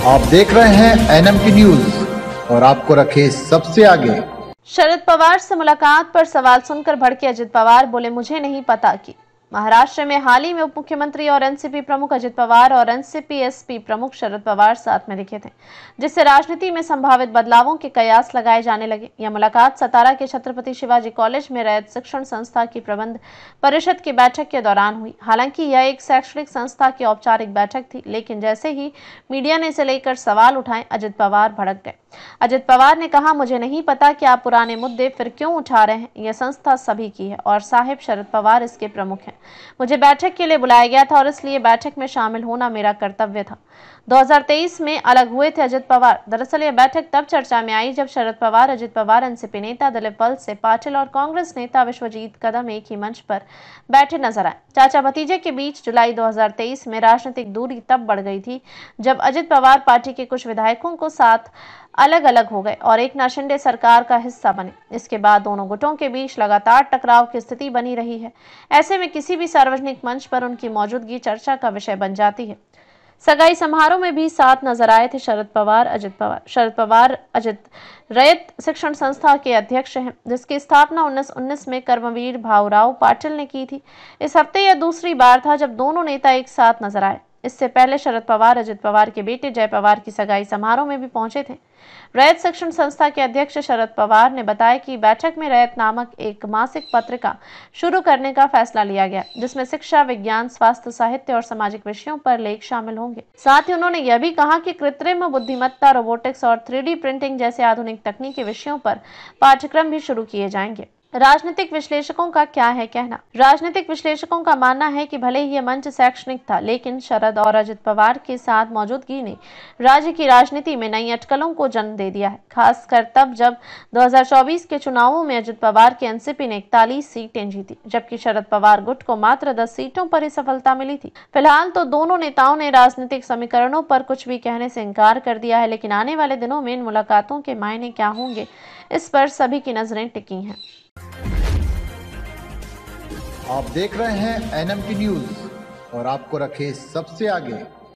आप देख रहे हैं एनएमटी न्यूज और आपको रखे सबसे आगे। शरद पवार से मुलाकात पर सवाल सुनकर भड़के अजित पवार बोले, मुझे नहीं पता कि महाराष्ट्र में हाल ही में उप मुख्यमंत्री और एनसीपी प्रमुख अजित पवार और एनसीपी एसपी प्रमुख शरद पवार साथ में दिखे थे, जिससे राजनीति में संभावित बदलावों के कयास लगाए जाने लगे। यह मुलाकात सतारा के छत्रपति शिवाजी कॉलेज में रैयत शिक्षण संस्था की प्रबंध परिषद की बैठक के दौरान हुई। हालांकि यह एक शैक्षणिक संस्था की औपचारिक बैठक थी, लेकिन जैसे ही मीडिया ने इसे लेकर सवाल उठाए, अजित पवार भड़क गए। अजित पवार ने कहा, मुझे नहीं पता कि आप पुराने मुद्दे फिर क्यों उठा रहे हैं। यह संस्था सभी की है और साहिब शरद पवार इसके प्रमुख हैं। मुझे बैठक के लिए बुलाया गया था और इसलिए बैठक में शामिल होना मेरा कर्तव्य था। 2023 में अलग हुए थे अजित पवार। दरअसल यह बैठक तब चर्चा में आई जब शरद पवार, अजित पवार, एनसीपी नेता दिलीप वलसे पाटिल और कांग्रेस नेता विश्वजीत कदम एक ही मंच पर बैठे नजर आए। चाचा भतीजे के बीच जुलाई 2023 में राजनीतिक दूरी तब बढ़ गई थी जब अजित पवार पार्टी के कुछ विधायकों को साथ अलग अलग हो गए और एक नाथ शिंदे सरकार का हिस्सा बने। इसके बाद दोनों गुटों के बीच लगातार टकराव की स्थिति बनी रही है। ऐसे में किसी भी सार्वजनिक मंच पर उनकी मौजूदगी चर्चा का विषय बन जाती है। सगाई समारोह में भी साथ नजर आए थे शरद पवार, अजित पवार। शरद पवार अजित रैयत शिक्षण संस्था के अध्यक्ष हैं, जिसकी स्थापना 1919 में कर्मवीर भाऊराव पाटिल ने की थी। इस हफ्ते यह दूसरी बार था जब दोनों नेता एक साथ नजर आए। इससे पहले शरद पवार अजित पवार के बेटे जय पवार की सगाई समारोह में भी पहुंचे थे। रैयत शिक्षण संस्था के अध्यक्ष शरद पवार ने बताया कि बैठक में रैयत नामक एक मासिक पत्रिका शुरू करने का फैसला लिया गया, जिसमें शिक्षा, विज्ञान, स्वास्थ्य, साहित्य और सामाजिक विषयों पर लेख शामिल होंगे। साथ ही उन्होंने यह भी कहा कि कृत्रिम बुद्धिमत्ता, रोबोटिक्स और 3D प्रिंटिंग जैसे आधुनिक तकनीकी विषयों पर पाठ्यक्रम भी शुरू किए जाएंगे। राजनीतिक विश्लेषकों का क्या है कहना। राजनीतिक विश्लेषकों का मानना है कि भले ही यह मंच शैक्षणिक था, लेकिन शरद और अजित पवार के साथ मौजूदगी ने राज्य की राजनीति में नई अटकलों को जन्म दे दिया है, खासकर तब जब 2024 के चुनावों में अजित पवार की एनसीपी ने 41 सीटें जीती, जबकि शरद पवार गुट को मात्र 10 सीटों पर ही सफलता मिली थी। फिलहाल तो दोनों नेताओं ने राजनीतिक समीकरणों पर कुछ भी कहने से इनकार कर दिया है, लेकिन आने वाले दिनों में इन मुलाकातों के मायने क्या होंगे, इस पर सभी की नजरें टिकी हैं। आप देख रहे हैं एनएमटी न्यूज और आपको रखे सबसे आगे।